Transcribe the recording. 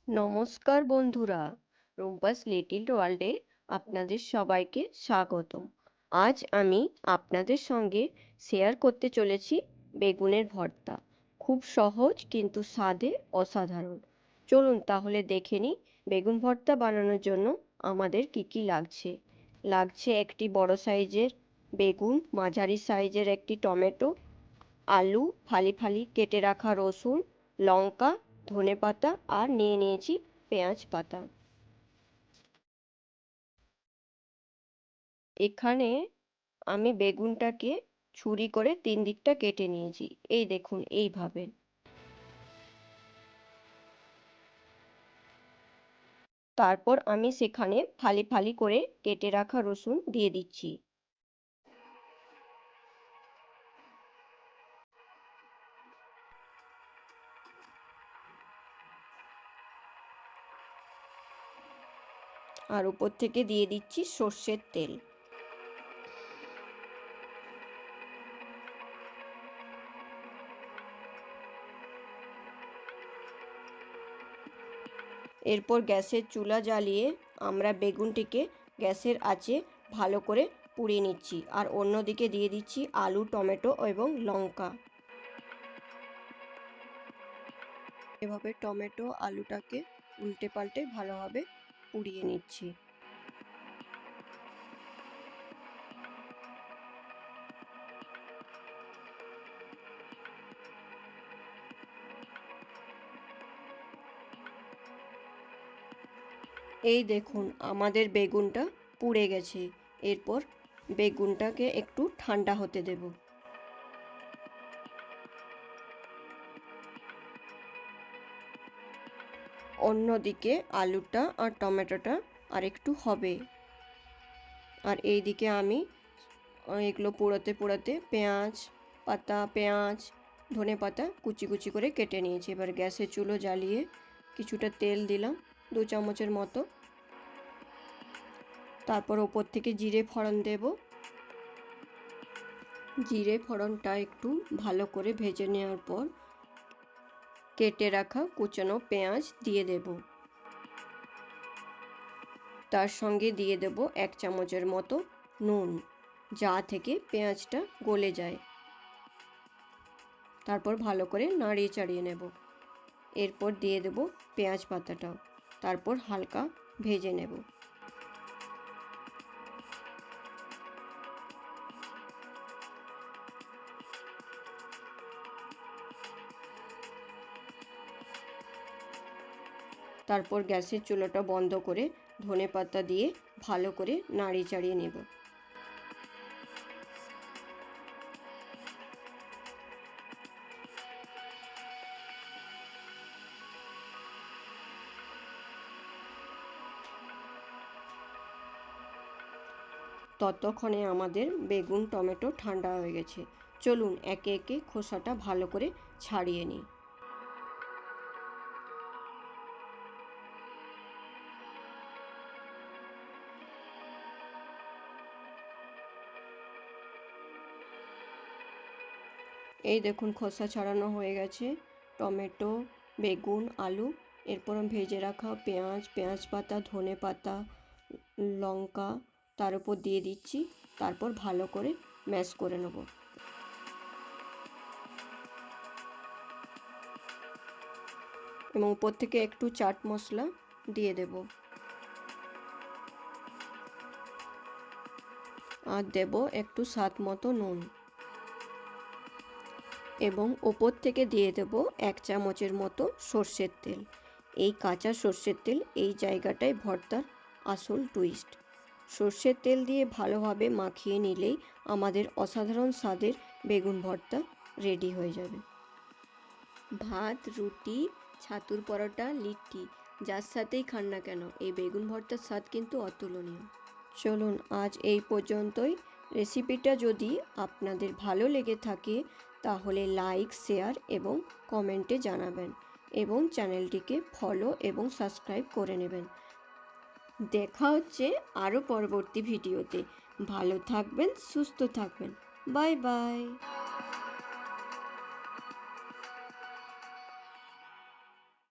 নমস্কার বন্ধুরা, রুম্পাস লিটিল ওয়ার্ল্ডে আপনাদের সবাইকে স্বাগতম। আজ আমি আপনাদের সঙ্গে শেয়ার করতে চলেছি বেগুনের ভর্তা। খুব সহজ কিন্তু স্বাদে অসাধারণ। চলুন তাহলে দেখে নিই বেগুন ভর্তা বানানোর জন্য আমাদের কি লাগছে। লাগছে একটি বড় সাইজের বেগুন, মাঝারি সাইজের একটি টমেটো, আলু, ফালি ফালি কেটে রাখা রসুন, লঙ্কা, ধনেপাতা আর নিয়ে নিয়েছি পেঁয়াজ পাতা। এখানে আমি বেগুনটাকে ছুরি করে 3 দিকটা কেটে নিয়েছি, এই দেখুন এইভাবে। তারপর আমি সেখানে ফালি ফালি করে কেটে রাখা রসুন দিয়ে দিচ্ছি। আর উপর থেকে দিয়ে দিচ্ছি সর্ষের তেল। এরপর গ্যাসের চুলা জ্বালিয়ে আমরা বেগুনটিকে গ্যাসের আঁচে ভালো করে পুড়িয়ে নিচ্ছি। আর অন্যদিকে দিয়ে দিচ্ছি আলু, টমেটো এবং লঙ্কা। এভাবে টমেটো আলুটাকে উল্টে পাল্টে ভালোভাবে পুড়িয়ে নিচ্ছি। এই দেখুন আমাদের বেগুনটা পুড়ে গেছে। এরপর বেগুনটাকে একটু ঠান্ডা হতে দেব। অন্যদিকে আলুটা আর টমেটোটা আর একটু হবে। আর এই দিকে আমি এগুলো পোড়াতে পোড়াতে পেঁয়াজ ধনেপাতা কুচি কুচি করে কেটে নিয়েছি। এবার গ্যাসের চুলো জ্বালিয়ে কিছুটা তেল দিলাম, 2 চামচের মতো। তারপর ওপর থেকে জিরে ফোড়ন দেব। জিরে ফোড়নটা একটু ভালো করে ভেজে নেওয়ার পর কেটে রাখা কুচানো পেঁয়াজ দিয়ে দেব। তার সঙ্গে দিয়ে দেব 1 চামচের মতো নুন, যা থেকে পেঁয়াজটা গলে যায়। তারপর ভালো করে নাড়িয়ে চাড়িয়ে নেব। এরপর দিয়ে দেব পেঁয়াজ পাতাটাও, তারপর হালকা ভেজে নেব। তারপর গ্যাসের চুলাটা বন্ধ করে ধনেপাতা দিয়ে ভালো করে নাড়িয়ে চাড়িয়ে নেব। ততক্ষণে আমাদের বেগুন টমেটো ঠান্ডা হয়ে গেছে। চলুন একে একে খোসাটা ভালো করে ছাড়িয়ে নিই। এই দেখুন খোসা ছাড়ানো হয়ে গেছে টমেটো, বেগুন, আলু। এরপর ভেজে রাখা পেঁয়াজ পাতা, ধনে পাতা, লঙ্কা তার উপর দিয়ে দিচ্ছি। তারপর ভালো করে ম্যাশ করে নেব। এবং উপর থেকে একটু চাট মশলা দিয়ে দেব। আর দেব একটু স্বাদ মতো নুন। এবং ওপর থেকে দিয়ে দেব 1 চামচের মতো সর্ষের তেল। এই কাঁচা সর্ষের তেল এই জায়গাটায় ভর্তার আসল টুইস্ট। সর্ষের তেল দিয়ে ভালোভাবে মাখিয়ে নিলেই আমাদের অসাধারণ স্বাদের বেগুন ভর্তা রেডি হয়ে যাবে। ভাত, রুটি, ছাতুর পরোটা, লিট্টি, যার সাথেই খান না কেন এই বেগুন ভর্তার স্বাদ কিন্তু অতুলনীয়। চলুন আজ এই পর্যন্তই। রেসিপিটা যদি আপনাদের ভালো লেগে থাকে তাহলে লাইক, শেয়ার এবং কমেন্টে জানাবেন এবং চ্যানেলটিকে ফলো এবং সাবস্ক্রাইব করে নেবেন। দেখা হচ্ছে আরও পরবর্তী ভিডিওতে। ভালো থাকবেন, সুস্থ থাকবেন। Bye bye.